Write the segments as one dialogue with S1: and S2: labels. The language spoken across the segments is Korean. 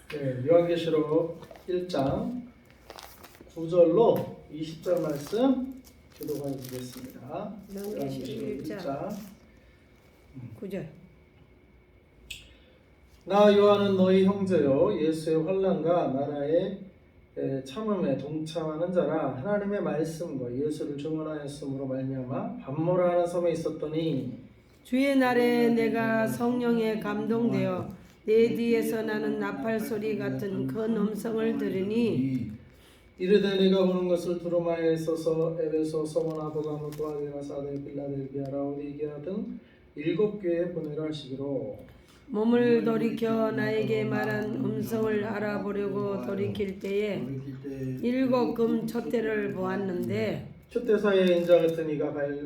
S1: 네, 요한계시록 1장 9절로 20절 말씀 교도관이 드리겠습니다.
S2: 요한계시록 1장 9절.
S1: 나 요한은 너희 형제요 예수의 환난과 나라의 참음에 동참하는 자라. 하나님의 말씀과 예수를 증언하였으므로 말미암아 밤모라 하는 섬에 있었더니
S2: 주의 날에 내가 성령에 감동되어 내 뒤에서 나는 나팔 소리 같은 큰 음성을 들으니
S1: 이르되 내가 보는 것을 두루마에 있어서 에베소, 서머나, 버가모, 도아디나, 사데, 빌라델비아, 라오디게아 등 7교회에 보내라 하시기로.
S2: 몸을 돌이켜 나에게 말한 음성을 알아보려고 돌이킬 때에 7 금 촛대를 보았는데
S1: 촛대사의 인자 같은 이가 발에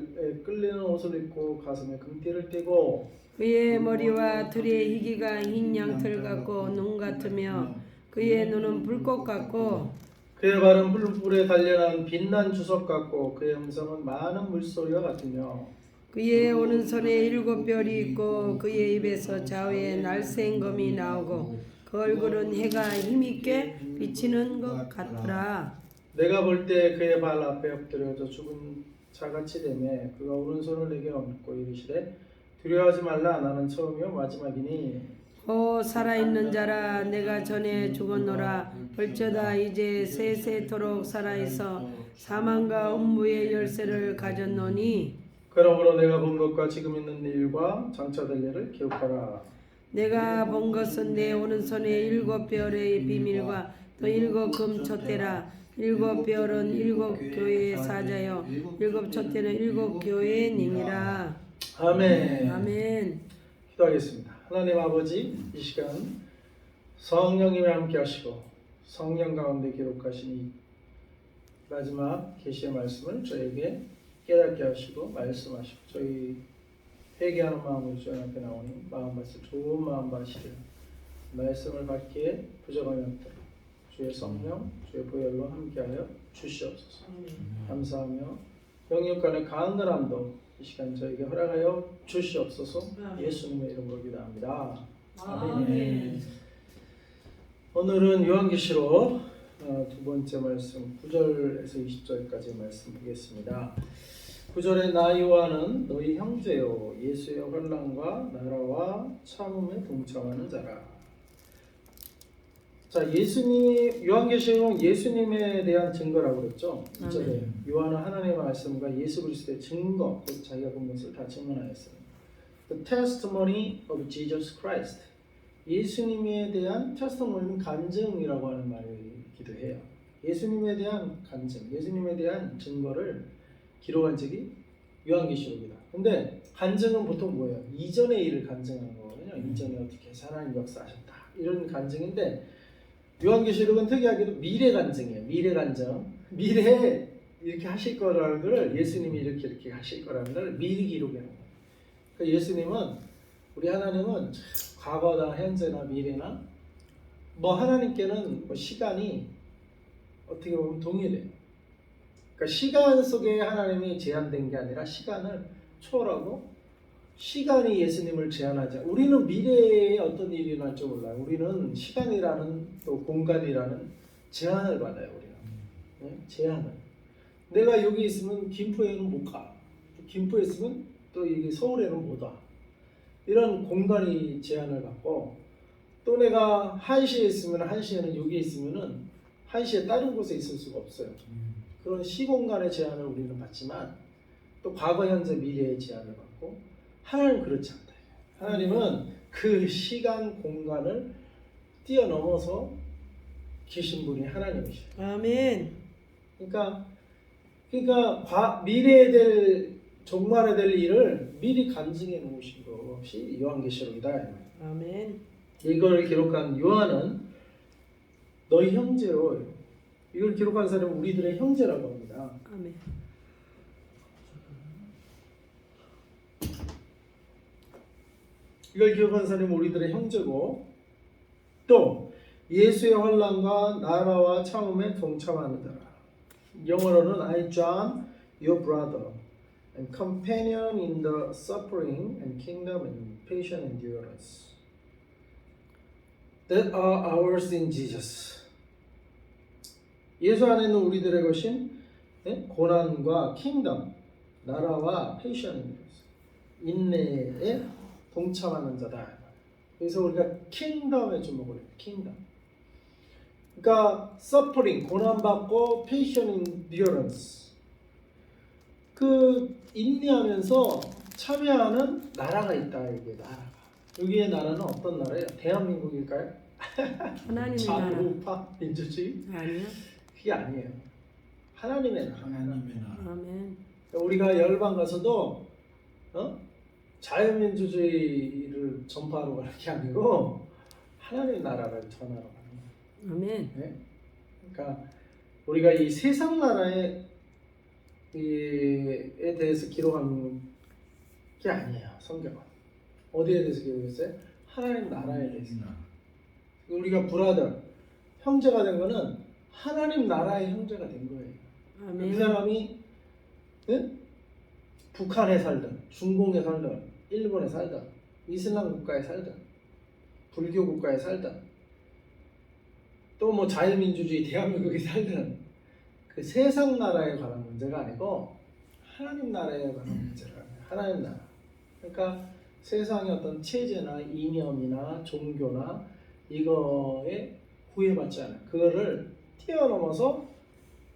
S1: 끌리는 옷을 입고 가슴에 금띠를 띠고
S2: 그의 머리와 들의 희기가 흰 양털 같고 눈 같으며 그의 눈은 불꽃 같고
S1: 그의 발은 불불에 단련한 빛난 주석 같고 그의 음성은 많은 물소리와 같으며
S2: 그의 오른손에 7 별이 있고 그의 입에서 좌우에 날쌘 검이 나오고 그 얼굴은 해가 힘있게 비치는 것 같더라.
S1: 내가 볼 때 그의 발 앞에 엎드려져 죽은 자같이 되매 그가 오른손을 내게 얹고 이르시되 두려워하지 말라. 나는 처음이요 마지막이니
S2: 오 살아있는 자라 내가 전에 죽었노라. 벌쩌다 이제 세세토록 살아있어 사망과 음부의 열쇠를 가졌노니
S1: 그러므로 내가 본 것과 지금 있는 일과 장차 될 일을 기록하라.
S2: 내가 본 것은 내 오른손에 7 별의 비밀과 또 7 금 촛대라. 7 별은 7 교회의 사자요 7 촛대는 7 교회의 닝이라.
S1: 아멘.
S2: 아멘.
S1: 기도하겠습니다. 하나님 아버지, 이 시간 성령님이 함께 하시고 성령 가운데 기록하신 이 마지막 계시의 말씀을 저에게 깨닫게 하시고 말씀하시고 저희 회개하는 마음으로 주님 앞에 나오니 마음 받으시고 좋은 마음 받으시길 말씀을 받기에 부족함이 없도록 주의 성령, 주의 보혈로 함께하여 주시옵소서. 감사하며 영육 간의 강건함도 이 시간 저에게 허락하여 주시옵소서. 예수님의 이름으로 기도합니다. 아멘. 오늘은 요한계시록 두 번째 말씀 9절에서 20절까지 말씀 보겠습니다. 9절에 나 요한은 너희 형제요 예수의 환난과 나라와 참음에 동참하는 자라. 자, 예수님 요한계시록은 예수님에 대한 증거라고 그랬죠. 2절에 요한은 하나님의 말씀과 예수 그리스도의 증거, 곧 자기가 본 것을 다 증언하였어요. The testimony of Jesus Christ. 예수님에 대한 testimony는 간증이라고 하는 말이기도 해요. 예수님에 대한 간증, 예수님에 대한 증거를 기록한 책이 요한계시록이다. 근데 간증은 보통 뭐예요? 이전의 일을 간증하는 거거든요. 이전에 어떻게 하나님 역사하셨다 이런 간증인데 요한계시록은 특이하게도 미래 간증이에요. 미래 간증. 미래에 이렇게 하실 거라는 걸 예수님이 이렇게 하실 거라는 걸 미리 기록해요. 그러니까 예수님은 우리 하나님은 과거나 현재나 미래나 뭐 하나님께는 뭐 시간이 어떻게 보면 동일해요. 그러니까 시간 속에 하나님이 제한된 게 아니라 시간을 초월하고 시간이 예수님을 제한하지. 우리는 미래에 어떤 일이 날지 몰라요. 우리는 시간이라는 또 공간이라는 제한을 받아요. 우리는 네? 제한을. 내가 여기 있으면 김포에는 못 가. 김포에 있으면 또 여기 서울에는 못 와. 이런 공간이 제한을 받고 또 내가 1시에 있으면 1시에는 여기 있으면은 1시에 다른 곳에 있을 수가 없어요. 그런 시공간의 제한을 우리는 받지만 또 과거, 현재, 미래의 제한을 받고 하나님은 그렇지 않다. 하나님은 그 시간, 공간을 뛰어넘어서 계신 분이 하나님이시죠.
S2: 아멘.
S1: 그러니까 미래에 될 종말에 될 일을 미리 간증해 놓으신 것이 요한계시록이다.
S2: 아멘.
S1: 이걸 기록한 요한은 너희 형제요. 이걸 기록한 사람은 우리들의 형제라고 합니다.
S2: 아멘.
S1: 이걸 기억한 사람이 우리들의 형제고 또 예수의 환난과 나라와 참음에 동참하는 자라. 영어로는 I John, your brother, and companion in the suffering and kingdom and patient endurance. that are ours in Jesus. 예수 안에 있는 우리들의 것인 고난과 킹덤, 나라와 페이션입니다. 인내에 동참하는 자다. 그래서 우리가 킹덤에 주목을 해요. 킹덤. 그러니까 suffering, 고난받고 patient endurance. 그 인내하면서 참여하는 나라가 있다. 이게 나라가. 여기의 나라는 어떤 나라예요? 대한민국일까요?
S2: 하나님의 나라.
S1: 좌우파 민주주의?
S2: 아니요.
S1: 그게 아니에요. 하나님의 나라.
S3: 하나님의 나라.
S2: 아멘.
S1: 우리가 열방 가서도 자유민주주의를 전파하러 가는 게 아니고 하나님의 나라를 전하러 가는 거예요.
S2: 아멘.
S1: 네? 그러니까 우리가 이 세상 나라에 대해서 기록한 게 아니에요. 성경은 어디에 대해서 기록했어요? 하나님 나라에 대해서. 우리가 브라더 형제가 된 거는 하나님 나라의 형제가 된 거예요.
S2: 아멘.
S1: 그 사람이 북한에 살든 중공에 살든 일본에 살든 이슬람 국가에 살든 불교 국가에 살든 또 뭐 자유민주주의 대한민국에 살든 그 세상 나라에 관한 문제가 아니고 하나님 나라에 관한 문제가 아니에요. 하나님 나라. 그러니까 세상의 어떤 체제나 이념이나 종교나 이거에 구애받지 않아요. 그거를 뛰어넘어서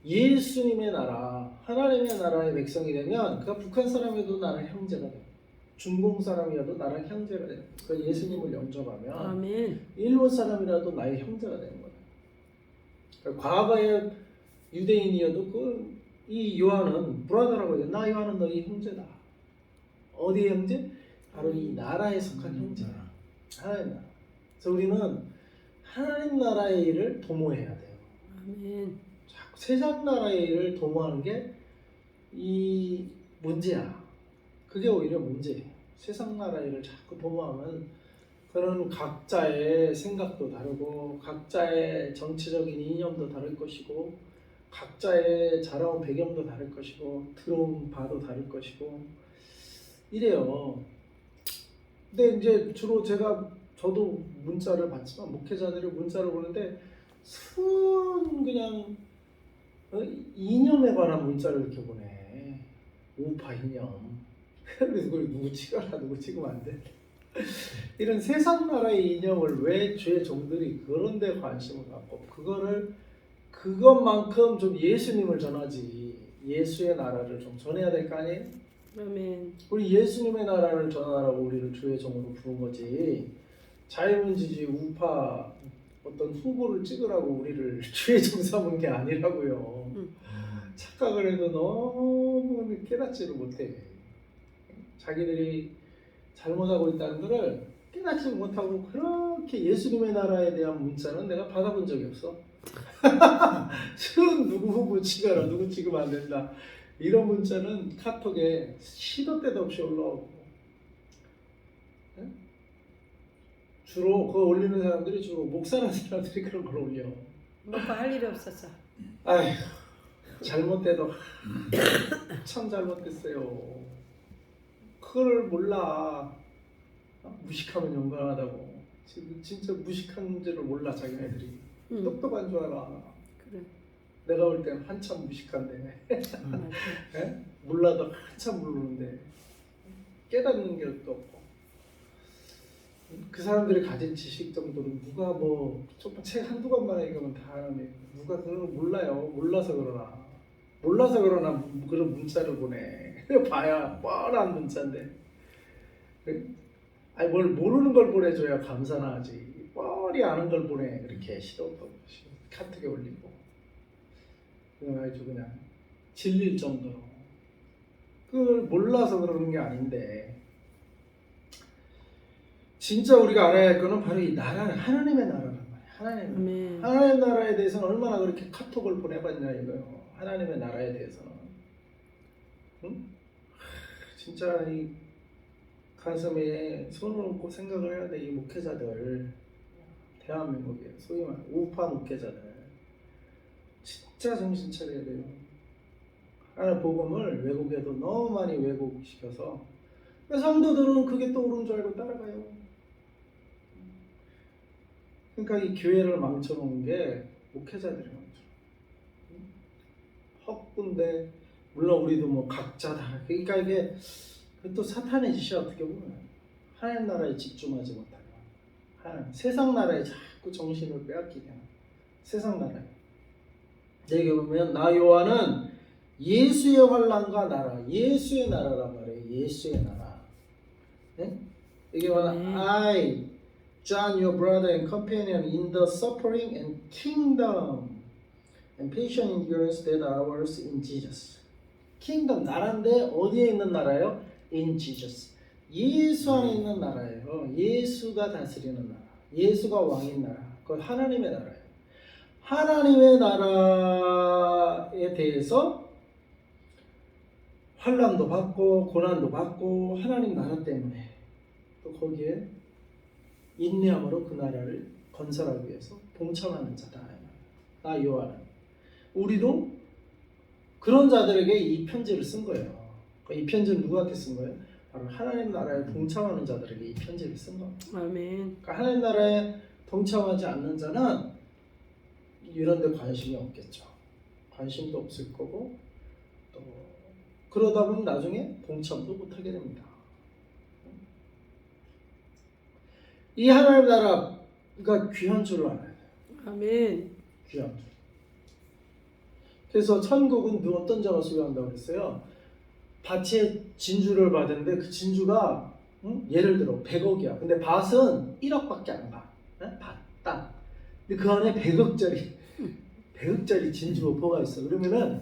S1: 예수님의 나라, 하나님의 나라의 백성이 되면 그가 북한 사람이어도 나랑 형제가 돼요. 중공 사람이어도 나랑 형제가 돼요. 그 예수님을 영접하면
S2: 아멘.
S1: 일본 사람이라도 나의 형제가 되는 거예요. 그러니까 과거에 유대인이어도 이 요한은 브라더라고 해요. 나 요한은 너희 형제다. 어디의 형제? 바로 이 나라에 속한 형제야. 하나님 나라. 그래서 우리는 하나님 나라의 일을 도모해야 돼요.
S2: 아멘.
S1: 자꾸 세상 나라의 일을 도모하는 게 이 문제야. 그게 오히려 문제예요. 세상 나라 일을 자꾸 도모하면 그런 각자의 생각도 다르고 각자의 정치적인 이념도 다를 것이고 각자의 자라온 배경도 다를 것이고 들어온 바도 다를 것이고 이래요. 근데 이제 주로 저도 문자를 받지만 목회자들이 문자를 보는데 그냥 이념에 관한 문자를 이렇게 보내. 우파 이념. 그래서 그걸 누구 찍어라 누구 찍으면 안 돼. 이런 세상 나라의 이념을 왜 주의 종들이 그런 데 관심을 갖고 그것만큼 좀 예수님을 전하지 예수의 나라를 좀 전해야 될 거 아니에요?
S2: 아멘.
S1: 우리 예수님의 나라를 전하라고 우리를 주의 종으로 부른 거지 자유민주주의 우파 어떤 후보를 찍으라고 우리를 주의 종 삼은 게 아니라고요. 착각을 해도 너무 깨닫지를 못해. 자기들이 잘못하고 있다는 것을 깨닫지 못하고 그렇게 예수님의 나라에 대한 문자는 내가 받아본 적이 없어. 누구 후보 찍어라 누구 찍으면 안 된다 이런 문자는 카톡에 시도 때도 없이 올라오고 주로 그거 올리는 사람들이 주로 목사라는 사람들이 그런 걸 올려.
S2: 먹고 할 일이 없었어.
S1: 아휴 잘못돼도 참 잘못됐어요. 그걸 몰라. 무식하면 영광하다고. 지금 진짜 무식한 줄을 몰라 자기네들이. 똑똑한 줄 알아.
S2: 그래.
S1: 내가 볼 땐 한참 무식한데
S2: 맞아.
S1: 몰라도 한참 모르는데 깨닫는 게 또 없고 그 사람들이 가진 지식 정도는 누가 책 한두 권만 읽으면 다 아는데 누가 그런 걸 몰라요. 몰라서 그러나 그런 문자를 보내. 봐야 뻔한 문자인데 아니 뭘 모르는 걸 보내줘야 감사나 하지 뻔히 아는 걸 보내. 그렇게 시도도 없이 카톡에 올리고 그래가지고 그냥 질릴 정도로 그걸 몰라서 그러는 게 아닌데 진짜 우리가 알아야 할 거는 바로 이 나라는 하나님의 나라란 말이에요. 하나님 나라에 대해서는 얼마나 그렇게 카톡을 보내봤냐 이거요. 하나님의 나라에 대해서는 응? 진짜 이 가슴에 손을 얹고 생각을 해야 돼. 이 목회자들 대한민국에 소위 말하는 우파 목회자들 진짜 정신 차려야 돼요. 하나님 복음을 외국에도 너무 많이 왜곡시켜서 성도들은 그게 또 옳은 줄 알고 따라가요. 그러니까 이 교회를 망쳐놓은 게 목회자들이 망쳐. 헛군데 물론 우리도 뭐 각자다. 그러니까 이게 또 사탄의 짓이 어떻게 보면 하나님 나라에 집중하지 못하고 세상 나라에 자꾸 정신을 빼앗기게 하는 세상 나라에. 여기 보면 나 요한은 예수의 환난과 나라, 예수의 나라란 말이에요. 예수의 나라. 네? 여기 보면 I, John, your brother and companion in the suffering and kingdom and patient endurance that are ours in Jesus. kingdom 나라인데 어디에 있는 나라요? In Jesus. 예수 안에 있는 나라예요. 예수가 다스리는 나라. 예수가 왕인 나라. 그건 하나님의 나라예요. 하나님의 나라에 대해서 환난도 받고 고난도 받고 하나님 나라 때문에 또 거기에 인내함으로 그 나라를 건설하기 위해서 동참하는 자다. 나 요한은 우리도 그런 자들에게 이 편지를 쓴 거예요. 이 편지는 누구한테 쓴 거예요? 바로 하나님 나라에 동참하는 자들에게 이 편지를 쓴 겁니다.
S2: 아멘.
S1: 그러니까 하나님 나라에 동참하지 않는 자는 이런 데 관심이 없겠죠. 관심도 없을 거고 또 그러다 보면 나중에 동참도 못하게 됩니다. 이 하나님 나라가 귀한 줄을 알아야 돼요.
S2: 아멘.
S1: 귀한 줄. 그래서 천국은 어떤 자가 소유한다고 그랬어요? 밭에 진주를 받았는데 그 진주가 예를 들어 100억이야. 근데 밭은 1억밖에 안 가. 밭, 땅. 근데 그 안에 100억짜리 진주 오퍼가 있어. 그러면은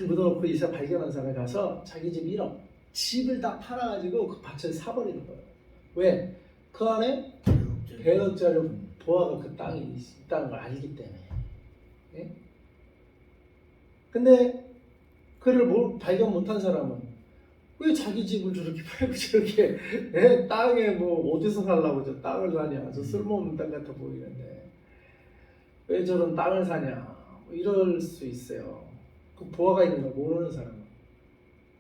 S1: 묻어놓고 이사 발견한 사람이 가서 자기 집 1억 집을 다 팔아가지고 그 밭을 사버리는 거예요. 왜? 그 안에 100억짜리 보화가 그 땅이 있다는 걸 알기 때문에. 예? 근데 그를 발견 못한 사람은 왜 자기 집을 저렇게 팔고 저렇게 땅에 뭐 어디서 살라고 저 땅을 사냐, 저 쓸모없는 땅 같아 보이는데 왜 저런 땅을 사냐, 뭐 이럴 수 있어요. 그 보화가 있는 걸 모르는 사람은.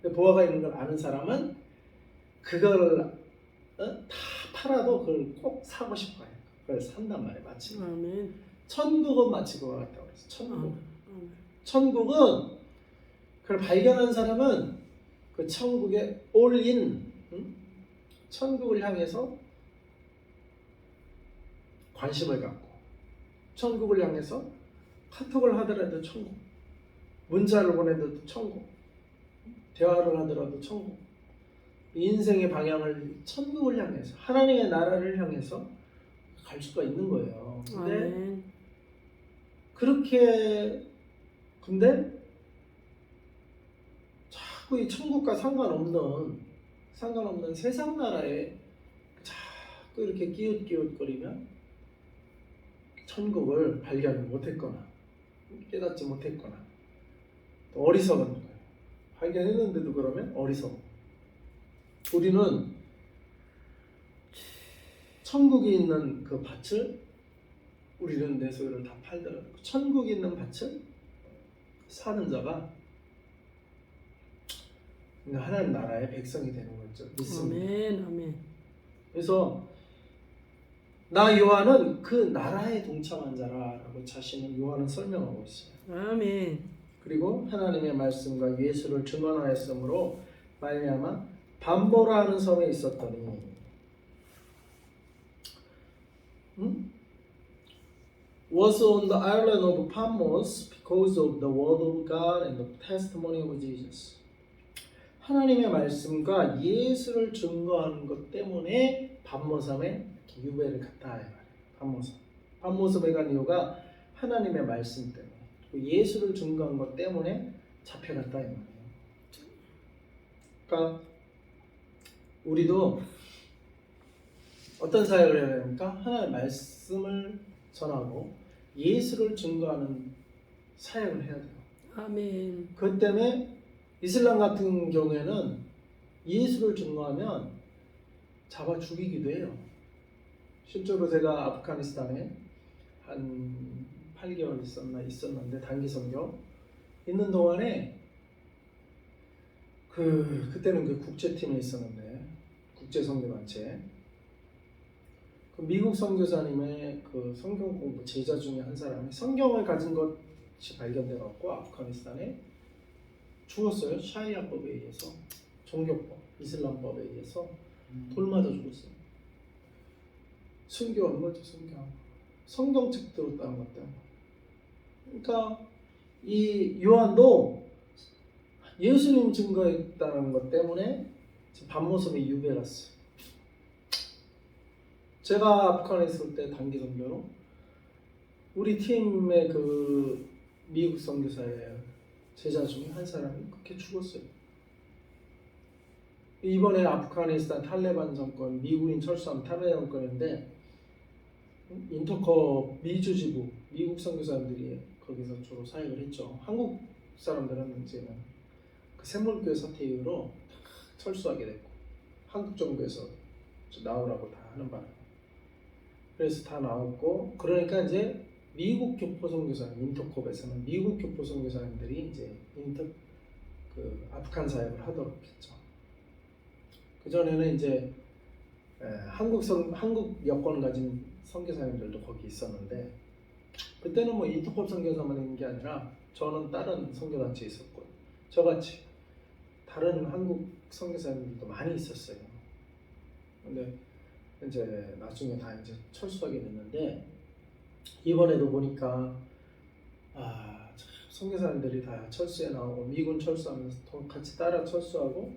S1: 근데 보화가 있는 걸 아는 사람은 그걸 다 팔아도 그걸 꼭 사고 싶어요. 그걸 산단 말이에요. 마치
S2: 아멘.
S1: 천국은 마치 그와 같다고 그랬어요. 천국.
S2: 아멘.
S1: 천국은 그걸 발견한 사람은 그 천국에 올인, 천국을 향해서 관심을 갖고 천국을 향해서 카톡을 하더라도 천국, 문자를 보내도 천국, 대화를 하더라도 천국, 인생의 방향을 천국을 향해서 하나님의 나라를 향해서 갈 수가 있는 거예요. 근데
S2: 아멘.
S1: 그렇게 근데 자꾸 이 천국과 상관없는 세상 나라에 자꾸 이렇게 끼웃끼웃거리면 천국을 발견 못했거나 깨닫지 못했거나 또 어리석은 거예요. 발견했는데도 그러면 어리석어. 우리는 천국이 있는 그 밭을 우리는 내 소유를 다 팔더라도 천국이 있는 밭을 사는 자가 하나님 나라의 백성이 되는 거죠. 믿습니다.
S2: 아멘. 아멘.
S1: 그래서 나 요한은 그 나라에 동참한 자라라고 자신을 요한은 설명하고 있어요.
S2: 아멘.
S1: 그리고 하나님의 말씀과 예수를 증언하였으므로 말미암아 밤보라 하는 섬에 있었더니 was on the island of Patmos because of the word of God and the testimony of Jesus. 하나님의 말씀과 예수를 증거하는 것 때문에 밤모섬에 유배를 갔다 해요. 밤모섬에 간 이유가 하나님의 말씀 때문에, 예수를 증거한 것 때문에 잡혀갔다 이 말이에요. 그러니까 우리도 어떤 사역을 해야 됩니까? 하나님의 말씀을 전하고 예수를 증거하는 사역을 해야 돼요.
S2: 아멘.
S1: 그 때문에 이슬람 같은 경우에는 예수를 증거하면 잡아 죽이기도 해요. 실제로 제가 아프가니스탄에 한 8개월 있었는데 단기 선교 있는 동안에 그때는 그 국제팀에 있었는데 국제 선교단체 그 미국 선교사님의 그 성경 공부 제자 중에 한 사람이 성경을 가진 것이 발견돼 갖고 아프가니스탄에 죽었어요. 샤리아법에 의해서, 종교법, 이슬람법에 의해서 돌 맞아 죽었어요. 순교한 거죠, 순교한 거. 성경책 들었다는 것 때문에. 그러니까 이 요한도 예수님 증거했다는 것 때문에 반모섬에 유배 갔어요. 제가 아프간에 있을 때 단기 선교로 우리 팀의 그 미국 선교사의 제자 중에 한 사람이 그렇게 죽었어요. 이번에 아프가니스탄 탈레반 정권, 미국인 철수한 탈레반 정권인데 인터컵 미주 지부 미국 선교사님들이 거기서 주로 사역을 했죠. 한국 사람들은 이제는 그 샘물교회 사태 이후로 다 철수하게 됐고 한국 정부에서 나오라고 다 하는 바람에 그래서 다 나왔고, 그러니까 이제 미국 교포 선교사님 인터컵에서는 미국 교포 선교사님들이 이제 그 아프간 사역을 하도록 했죠. 그 전에는 이제 한국 여권 가진 선교사님들도 거기 있었는데, 그때는 뭐 인터컵 선교사만 있는 게 아니라 저는 다른 선교단체에 있었고 저같이 다른 한국 선교사님들도 많이 있었어요. 근데 이제 나중에 다 이제 철수하게 됐는데, 이번에도 보니까 참 선교사님들이 다 철수해 나오고 미군 철수하면서 같이 따라 철수하고,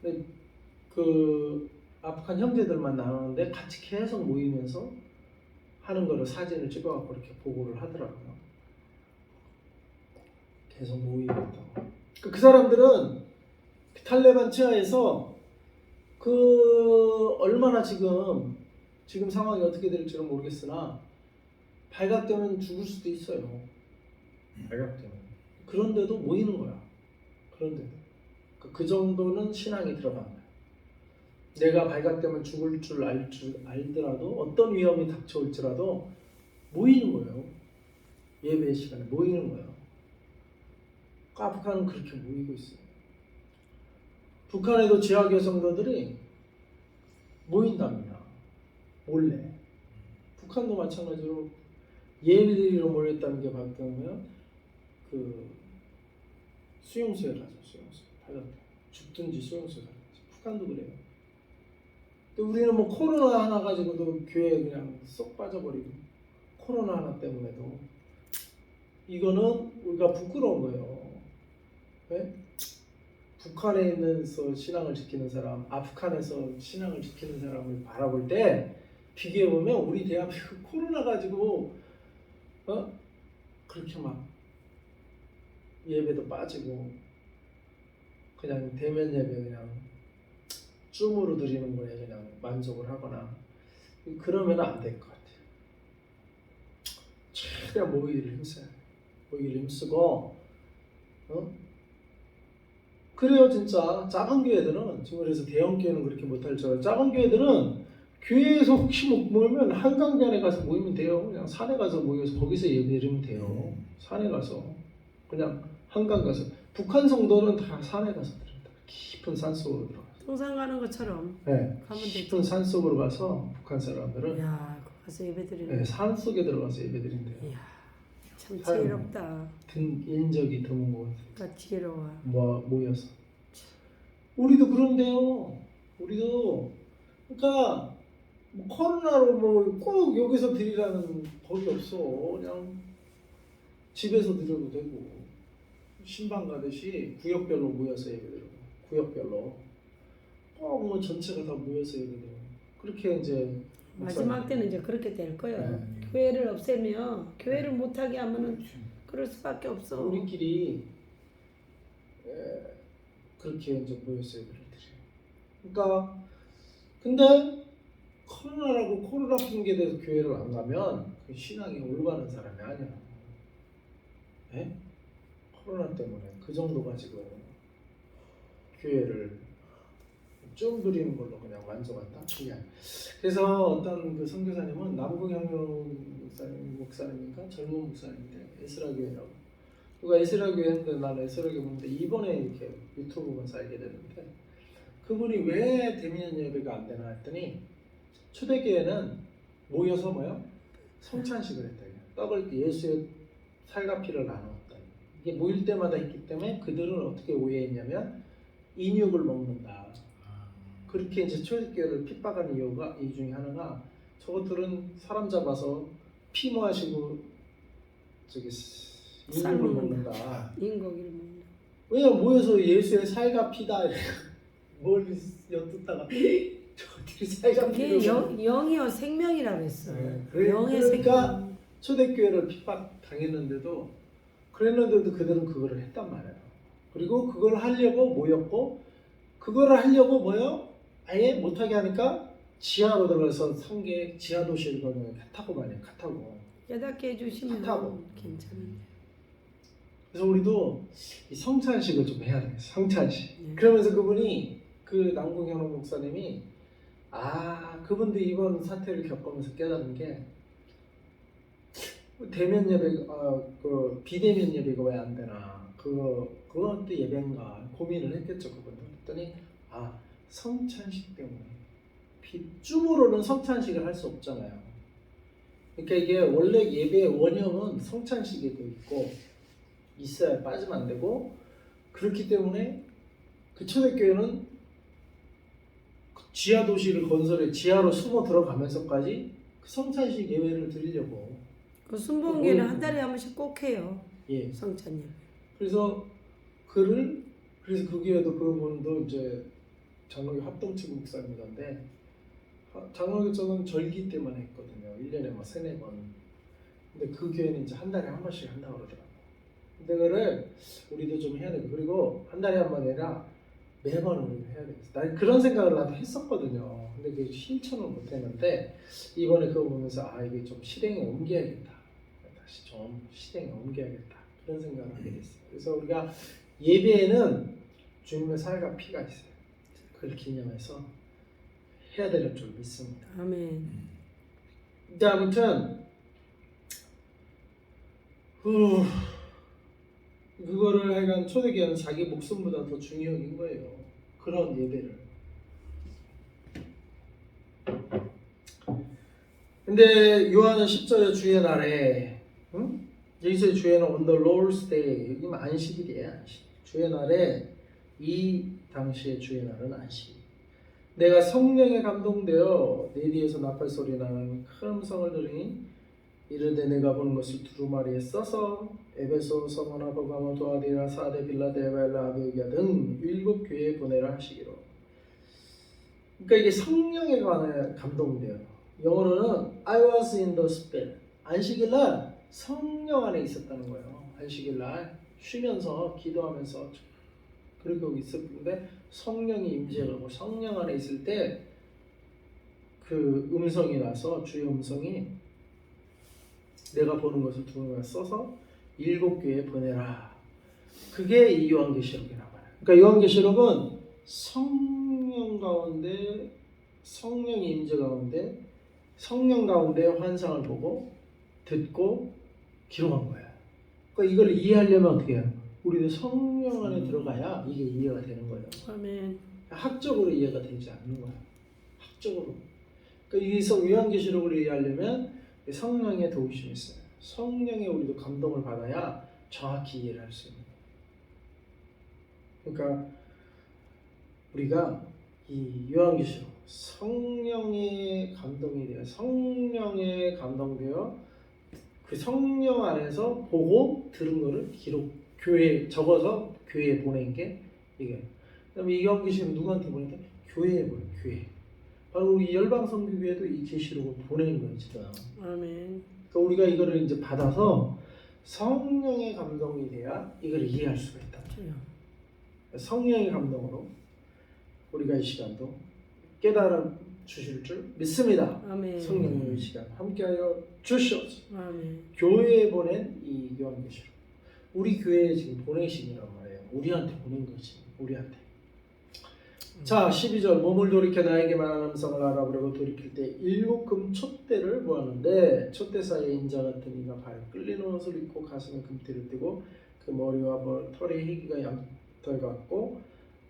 S1: 근데 그 아프간 형제들만 나오는데 같이 계속 모이면서 하는 거를 사진을 찍어갖고 이렇게 보고를 하더라고요. 계속 모이고 있다고. 그 사람들은 탈레반 치하에서 그 얼마나 지금 상황이 어떻게 될지는 모르겠으나 발각되면 죽을 수도 있어요. 발각되면. 그런데도 모이는 거야. 그런데도 그 정도는 신앙이 들어간 거야. 내가 발각되면 죽을 줄 알더라도 어떤 위험이 닥쳐올지라도 모이는 거예요. 예배 시간에 모이는 거예요. 아프간은 그렇게 모이고 있어요. 북한에도 지하교 성도들이 모인답니다. 몰래. 북한도 마찬가지로 예배드리러 모였다는 게 봤다면 그 수용소에 가죠. 수용소. 죽든지 수용소에 가죠. 북한도 그래요. 또 우리는 뭐 코로나 하나 가지고도 교회에 그냥 쏙 빠져버리고, 코로나 하나 때문에도 이거는 우리가 부끄러운 거예요. 네? 북한에 있는서 신앙을 지키는 사람, 아프간에서 신앙을 지키는 사람을 바라볼 때 비교해 보면 우리 대한민국 코로나 가지고 그렇게 막 예배도 빠지고 그냥 대면 예배 그냥 줌으로 드리는 거에 그냥 만족을 하거나 그러면 안 될 것 같아요. 최대한 모이기를 힘써야 돼요. 모이기를 힘쓰고 그래요. 진짜 작은 교회들은, 지금 그래서 대형 교회는 그렇게 못할지라도 작은 교회들은 교회에서 혹시 못 모이면 한강변에 가서 모이면 돼요. 그냥 산에 가서 모여서 거기서 예배드리면 돼요. 산에 가서 그냥 한강 가서. 북한 성도는 다 산에 가서 드립니다. 깊은 산 속으로 들어가서.
S2: 등산 가는 것처럼
S1: 네,
S2: 가면 되죠.
S1: 깊은 산 속으로 가서 북한 사람들은
S2: 가서 예배드리는.
S1: 네, 산 속에 들어가서 예배드린대요.
S2: 이야, 참 지혜롭다.
S1: 인적이 드문 곳.
S2: 그러니까 지혜로워.
S1: 모여서. 우리도 그런데요. 우리도 그러니까 뭐 코로나로 뭐 꼭 여기서 드리라는 법이 없어. 그냥 집에서 드려도 되고 신방 가듯이 구역별로 모여서 예배드리고, 구역별로 꼭 뭐 전체가 다 모여서 예배드리고, 그렇게 이제
S2: 마지막 때는 이제 그렇게 될 거예요.
S1: 네.
S2: 교회를 없애면, 교회를 못하게 하면은 그럴 수밖에 없어.
S1: 우리끼리 그렇게 이제 모여서 예배를 드려요. 그러니까 근데 코로나 핑계 대서 교회를 안 가면 그 신앙이 올바른 사람이 아니야. 네? 코로나 때문에 그 정도 가지고 교회를 좀 드리는 걸로 그냥 만족한다? 그게 아니야. 그래서 어떤 그 선교사님은 남궁혁명 목사님인가 젊은 목사님인데 에스라 교회라고. 그가 에스라 교회 했는데 나는 에스라 교회 보는데 이번에 이렇게 유튜브 보면서 알게 됐는데, 그분이 왜 대면 예배가 안 되나 했더니 초대교회는 모여서 뭐요? 성찬식을 했다. 떡을 예수의 살과 피를 나누었다. 이게 모일 때마다 있기 때문에 그들은 어떻게 오해했냐면 인육을 먹는다. 그렇게 이제 초대교회를 핍박한 이유가 이 중에 하나가 저것들은 사람 잡아서 피 마시고 저기 인육을 먹는다.
S2: 인고기를 먹는다.
S1: 왜냐면 모여서 예수의 살과 피다 뭘 엿듣다가 저들이 살과
S2: 그게
S1: 피를
S2: 영이요 생명이라고 했어.
S1: 네.
S2: 영의
S1: 그러니까
S2: 생명.
S1: 초대교회를 핍박 당했는데도 그랬는데도 그들은 그거를 했단 말이에요. 그리고 그걸 하려고 모였고 그거를 하려고 뭐요? 아예 못하게 하니까 지하로 들어가서 상계 지하 도시를 거는 카타고 말이에요. 카타고.
S2: 깨닫게 해주시면
S1: 카타고.
S2: 괜찮은데.
S1: 그래서 우리도 이 성찬식을 좀 해야 돼요. 성찬식.
S2: 네.
S1: 그러면서 그분이 그 남궁현호 목사님이 그분도 이번 사태를 겪으면서 깨닫는 게 대면 예배, 그 비대면 예배가 왜 안 되나? 그것도 예배인가 고민을 했겠죠. 그분도. 그랬더니 성찬식 때문에 빚줌으로는 성찬식을 할 수 없잖아요. 그러니까 이게 원래 예배의 원형은 성찬식에도 있고 있어야 빠지면 안 되고 그렇기 때문에 그 초대교회는 그 지하 도시를 건설해 지하로 숨어 들어가면서까지 그 성찬식 예배를 드리려고
S2: 그 순복음교회는 한 달에 한 번씩 꼭 해요.
S1: 예.
S2: 성찬
S1: 그래서 그래서 그 교회도 그분도 이제 장로교 합동측 목사님이던데 장로교 쪽은 절기 때만 했거든요. 1년에 뭐 3-4번. 근데 그 교회는 이제 한 달에 한 번씩 한다고 그러더라고요. 근데 그거를 우리도 좀 해야 되고 그리고 한 달에 한 번 아니라 매번 우리가 해야 되겠어. 난 그런 생각을 나도 했었거든요. 근데 그게 실천을 못 했는데 이번에 그거 보면서 이게 좀 실행에 옮겨야겠다. 다시 좀 실행에 옮겨야겠다. 그런 생각을 하게 됐어요. 그래서 우리가 예배에는 주님의 살과 피가 있어요. 그걸 기념해서 해야 될 줄 믿습니다.
S2: 아멘.
S1: 근데 아무튼 그거를 하여간 초대교회는 자기 목숨보다 더 중요한 거예요. 그런 예배를. 근데 요한은 10절에 주의 날에 여기서의 주의는 on the Lord's day. 여기는 안식일이에요. 안식. 주의 날에 이 당시의 주의 날은 안식. 내가 성령에 감동되어 내 뒤에서 나팔 소리 나는 큰 음성을 들으니 이르되 내가 보는 것을 두루마리에 써서 에베소, 서머나, 버가모, 도아디나, 사데, 빌라델베, 라디오기아 등 7 교회에 보내라 하시기로. 그러니까 이게 성령에 관해 감동돼요. 영어로는 I was in the Spirit. 안식일날 성령 안에 있었다는 거예요. 안식일날 쉬면서 기도하면서 그러고 있었는데 성령이 임재하고 성령 안에 있을 때 그 음성이 나서 주의 음성이 내가 보는 것을 두루마리에 써서 7 교회에 보내라. 그게 이 요한계시록이라고 해요. 그러니까 요한계시록은 성령 가운데 성령의 임재 가운데 성령 가운데 환상을 보고 듣고 기록한 거예요. 그러니까 이걸 이해하려면 어떻게 해요? 우리도 성령 안에 들어가야 이게 이해가 되는 거예요.
S2: 아멘.
S1: 학적으로 이해가 되지 않는 거예요. 학적으로. 그러니까 이 요한계시록을 이해하려면 성령의 도우심이 있어요. 성령의 우리도 감동을 받아야 정확히 이해를 할 수 있는 거예요. 그러니까 우리가 이 요한계시록 성령의 감동이 되어 성령에 감동되어 그 성령 안에서 보고 들은 거를 교회에 적어서 교회에 보낸 게 이게. 그다음에 이 요한계시록 누구한테 보냈대? 교회에 보내. 교회. 바로 우리 열방선교교회도 이 계시록을 보내는 거예요, 지금.
S2: 아멘.
S1: 그러니까 우리가 이거를 이제 받아서 성령의 감동이 돼야 이걸 이해할 수가 있다. 성령의 감동으로 우리가 이 시간도 깨달아 주실 줄 믿습니다.
S2: 아멘.
S1: 성령님 이 시간 함께하여 주시옵소서.
S2: 아멘.
S1: 교회에 보낸 이 요한계시록 우리 교회에 지금 보내시니란 말이에요. 우리한테 보낸 거지. 우리한테. 자 12절 몸을 돌이켜 나에게 말하는 음성을 알아보려고 돌이킬 때 7금 촛대를 보았는데 촛대 사이에 인자 같은 이가 발 끌리는 옷을 입고 가슴에 금띠를 띠고 그 머리와 털이 희기가 양털 같고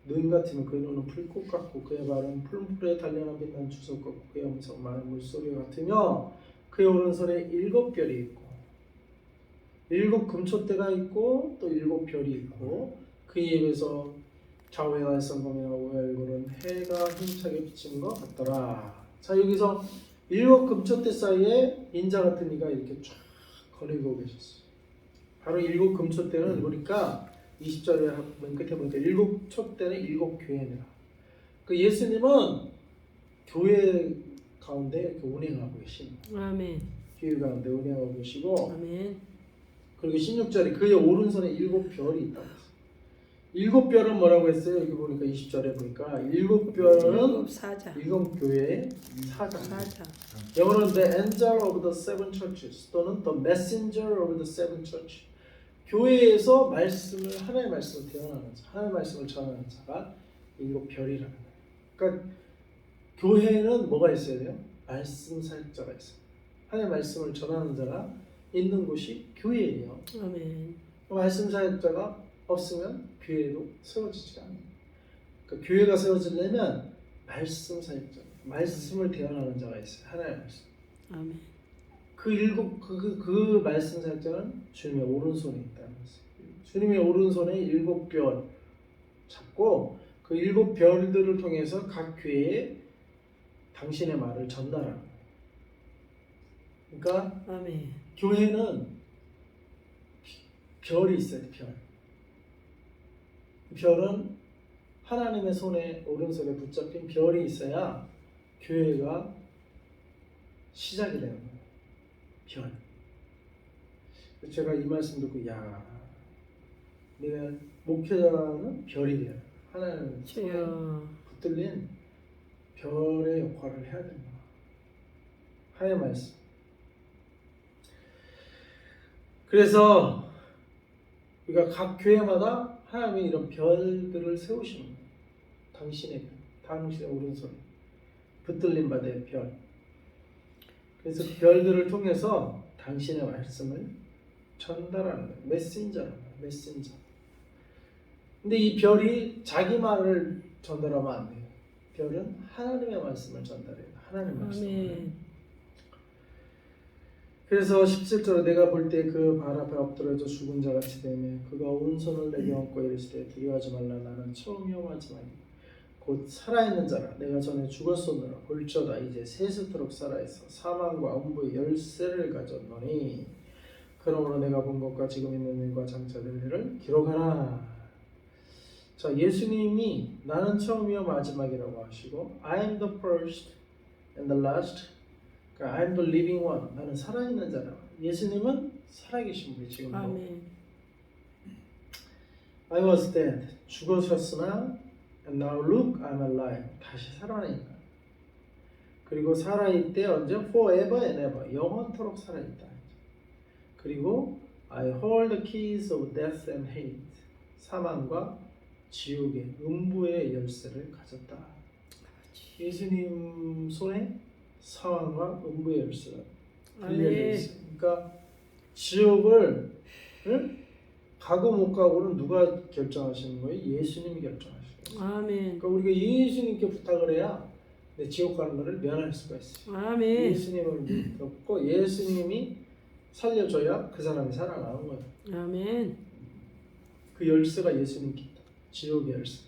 S1: 눈 같으면 그의 눈은 불꽃 같고 그의 발은 풀무불에 단련한 빛난 주석 같고 그의 음성 많은 물소리 같으며 그의 오른손에 7별이 있고 7 금촛대가 있고 또 7별이 있고 그의 입에서 좌우의 성검이나 우의 얼굴은 해가 힘차게 비치는 것 같더라. 자, 여기서 7 금촛대 사이에 인자 같은 이가 이렇게 쫙 거리고 계셨어요. 바로 7 금촛대는 보니까 20절에 맨 끝에 보니까 7 촛대는 7 교회니라. 그 예수님은 교회 가운데 이렇게 운행하고 계신,
S2: 아멘.
S1: 교회 가운데 운행하고 계시고,
S2: 아멘.
S1: 그리고 16절에 그의 오른손에 7별이 있다고 했어요. 7별은 뭐라고 했어요? 여기 보니까 20절에 보니까 7별은
S2: 7사자.
S1: 7 교회의 사자.
S2: 사자.
S1: 영어로는 The Angel of the Seven Churches 또는 The Messenger of the Seven Church. 교회에서 말씀을 하나님의 말씀을 대언하는 자, 하나님의 말씀을 전하는 자가 7별이라는 거예요. 그러니까 교회에는 뭐가 있어야 돼요? 말씀 사역자가 있어요. 하나님의 말씀을 전하는 자가 있는 곳이 교회예요.
S2: 아멘.
S1: 말씀 사역자가 없으면 교회도 세워지지가 않아요. 그러니까 교회가 세워지려면 말씀 사역자, 말씀을 대언하는 자가 있어요. 하나님의 말씀.
S2: 아멘.
S1: 그 말씀 사역자는 주님의 오른손에 있다는 것이에요. 주님의 오른손에 7별 잡고 그 7별들을 통해서 각 교회에 당신의 말을 전달하는 거예요. 그러니까
S2: 아멘.
S1: 교회는 별이 있어요. 별은 하나님의 손에 오른손에 붙잡힌 별이 있어야 교회가 시작이 되는 거예요. 별. 제가 이 말씀 듣고 야, 내가 목회자는 별이 돼요. 하나님의 손에 붙들린 별의 역할을 해야 된다. 하나님의 말씀. 그래서 우리가 각 교회마다 하나님이 이런 별들을 세우시는 거예요. 당신의 오른손에 붙들린 바된 별. 그래서 그 별들을 통해서 당신의 말씀을 전달하는 거예요. 메신저. 근데 이 별이 자기 말을 전달하면 안 돼요. 별은 하나님의 말씀을 전달해요. 하나님의 말씀을. 그래서 17절에 내가 볼 때 그 발 앞에 엎드려져 죽은 자같이 되며 그가 오른손을 내게 얹고 이르시되 두려워하지 말라 나는 처음이요 마지막이니 곧 살아있는 자라 내가 전에 죽었었느라 볼지어다 이제 세세토록 살아있어 사망과 음부의 열쇠를 가졌노니 그러므로 내가 본 것과 지금 있는 일과 장차 될 일을 기록하라. 자, 예수님이 나는 처음이요 마지막이라고 하시고 I am the first and the last. 그러니까 I am the living one. 나는 살아있는 자라. 예수님은 살아계신 분이 지금도.
S2: 아멘.
S1: I was dead. 죽으셨으나 and now look, I'm alive. 다시 살아나니까. 그리고 살아있대 언제? Forever and ever. 영원토록 살아있다. 그리고 I hold the keys of death and hate. 사망과 지옥의 음부의 열쇠를 가졌다. 예수님 손에 사망과 음부의 열쇠가 들려져 있어요. 그러니까 지옥을 가고 못 가고는 누가 결정하시는 거예요? 예수님이 결정하시는 거예요.
S2: 아멘.
S1: 그러니까 우리가 예수님께 부탁을 해야 내 지옥 가는 것을 면할 수가 있어요.
S2: 아멘.
S1: 예수님을 믿고 예수님이 살려줘야 그 사람이 살아나는 거예요.
S2: 아멘.
S1: 그 열쇠가 예수님께 있다. 지옥의 열쇠.